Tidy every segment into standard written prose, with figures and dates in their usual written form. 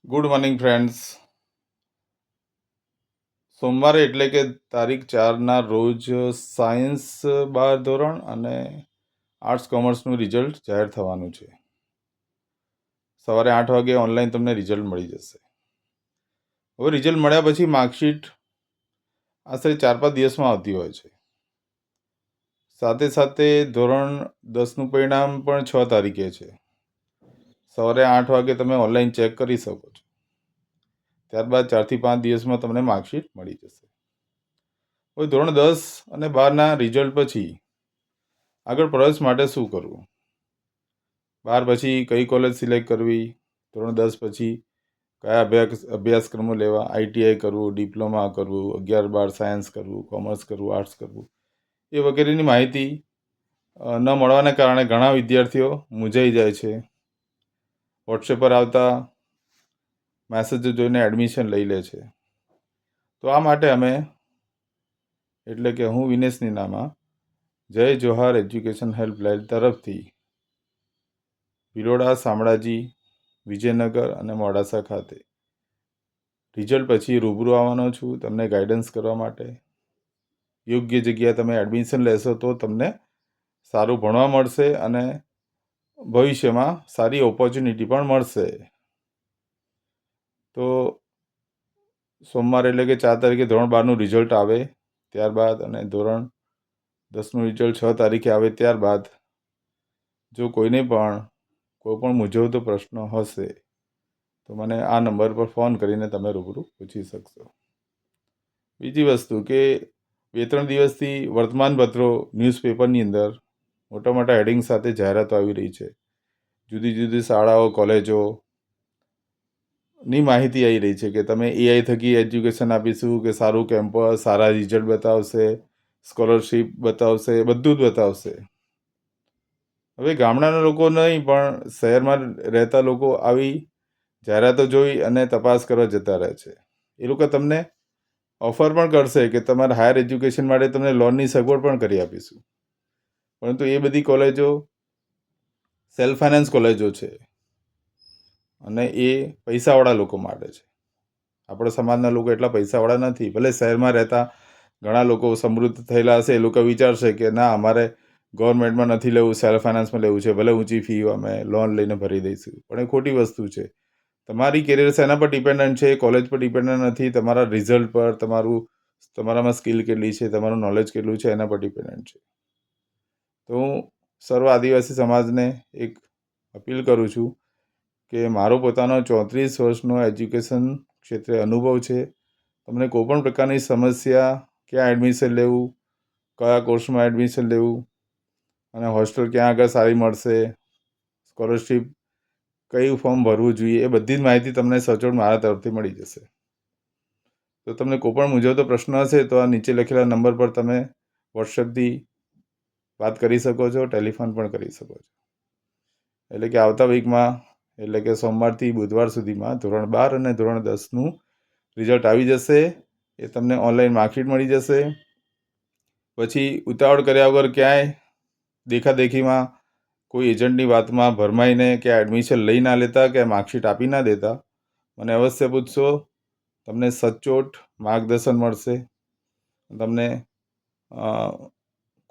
Good morning friends. સોમવારે એટલે કે તારીખ 4ના રોજ સાયન્સ 12 ધોરણ અને આર્ટ્સ કોમર્સનું રિઝલ્ટ જાહેર થવાનું છે. સવારે 8 વાગે ઓનલાઈન તમને રિઝલ્ટ મળી જશે. હવે રિઝલ્ટ મળ્યા પછી માર્કશીટ આશરે 4-5 દિવસમાં આવતી હોય છે. સાથે સાથે ધોરણ 10નું પરિણામ પણ 6 તારીખે છે. સવારે 8 વાગે તમે ઓનલાઈન ચેક કરી શકો છો. ત્યારબાદ 4થી 5 દિવસમાં તમને માર્કશીટ મળી જશે. હવે ધોરણ 10 અને 12ના રિઝલ્ટ પછી આગળ પ્રવેશ માટે શું કરવું, 12 પછી કઈ કોલેજ સિલેક્ટ કરવી, ધોરણ 10 પછી કયા અભ્યાસક્રમો લેવા, ITI કરવું, ડિપ્લોમા કરવું, 11-12 સાયન્સ કરવું, કોમર્સ કરવું, આર્ટ્સ કરવું, એ વગેરેની માહિતી ન મળવાને કારણે ઘણા વિદ્યાર્થીઓ મૂંઝાઈ જાય છે. વોટ્સએપ પર આવતા મેસેજો જોઈને એડમિશન લઈ લે છે. તો આ માટે અમે એટલે કે હું વિનેશ નીનામા જય જોહાર એજ્યુકેશન હેલ્પલાઇન તરફથી ભિલોડા, શામળાજી, વિજયનગર અને મોડાસા ખાતે રિઝલ્ટ પછી રૂબરૂ આવવાનો છું તમને ગાઈડન્સ કરવા માટે. યોગ્ય જગ્યાએ તમે એડમિશન લેશો તો તમને સારું ભણવા મળશે અને ભવિષ્યમાં સારી ઓપોર્ચ્યુનિટી પણ મળશે. તો સોમવારે એટલે કે 4 તારીખે ધોરણ 12નું રિઝલ્ટ આવે ત્યારબાદ અને ધોરણ 10નું રિઝલ્ટ 6 તારીખે આવે ત્યારબાદ જો કોઈને પણ કોઈ પણ મૂંઝવતો પ્રશ્ન હશે તો મને આ નંબર પર ફોન કરીને તમે રૂબરૂ પૂછી શકશો. બીજી વસ્તુ કે 2-3 દિવસથી વર્તમાનપત્રો, ન્યૂઝપેપરની અંદર મોટા મોટા હેડિંગ સાથે જાહેરાતો આવી રહી છે. જુદી જુદી શાળાઓ, કોલેજોની માહિતી આવી રહી છે કે તમે AI થકી એજ્યુકેશન આપીશું, કે સારું કેમ્પસ, સારા રિઝલ્ટ બતાવશે, સ્કોલરશિપ બતાવશે, બધું જ બતાવશે. હવે ગામડાના લોકો નહીં પણ શહેરમાં રહેતા લોકો આવી જાહેરાતો જોઈ અને તપાસ કરવા જતા રહે છે. એ લોકો તમને ઓફર પણ કરશે કે તમારા હાયર એજ્યુકેશન માટે તમને લોનની સગવડ પણ કરી આપીશું, પરંતુ એ બધી કોલેજો સેલ્ફ ફાઇનાન્સ કોલેજો છે અને એ પૈસાવાળા લોકો માટે છે. આપણા સમાજના લોકો એટલા પૈસાવાળા નથી. ભલે શહેરમાં રહેતા ઘણા લોકો સમૃદ્ધ થયેલા હશે, એ લોકો વિચારશે કે ના, અમારે ગવર્મેન્ટમાં નથી લેવું, સેલ્ફ ફાઇનાન્સમાં લેવું છે, ભલે ઊંચી ફી અમે લોન લઈને ભરી દઈશું. પણ એ ખોટી વસ્તુ છે. તમારી કેરિયર શેના પર ડિપેન્ડન્ટ છે? કોલેજ પર ડિપેન્ડન્ટ નથી. તમારા રિઝલ્ટ પર, તમારામાં સ્કિલ કેટલી છે, તમારું નોલેજ કેટલું છે, એના પર ડિપેન્ડન્ટ છે. તો હું સર્વ આદિવાસી સમાજને એક અપીલ કરું છું કે મારો પોતાનો 34 વર્ષનો એજ્યુકેશન ક્ષેત્રે અનુભવ છે. તમને કોઈપણ પ્રકારની સમસ્યા, ક્યાં એડમિશન લેવું, કયા કોર્સમાં એડમિશન લેવું અને હોસ્ટેલ ક્યાં આગળ સારી મળશે, સ્કોલરશિપ કયું ફોર્મ ભરવું જોઈએ, એ બધી જ માહિતી તમને સચોટ મારા તરફથી મળી જશે. તો તમને કોઈ પણ મૂંઝવતો પ્રશ્ન હશે તો આ નીચે લખેલા નંબર પર તમે વોટ્સએપથી વાત કરી શકો છો, ટેલિફોન પણ કરી શકો છો. એટલે કે આવતા વીકમાં, એટલે કે સોમવારથી બુધવાર સુધીમાં ધોરણ 12 અને ધોરણ 10નું રિઝલ્ટ આવી જશે. એ તમને ઓનલાઈન માર્કશીટ મળી જશે. પછી ઉતાવળ કર્યા વગર ક્યાંય દેખાદેખીમાં કોઈ એજન્ટની વાતમાં ભરમાઈને કે એડમિશન લઈ ના લેતા કે માર્કશીટ આપી ના દેતા. મને અવશ્ય પૂછશો, તમને સચોટ માર્ગદર્શન મળશે. તમને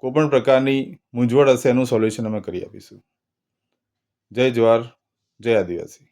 કોઈપણ પ્રકારની મૂંઝવણ હશે એનું સોલ્યુશન અમે કરી આપીશું. જય જવાહર, જય આદિવાસી.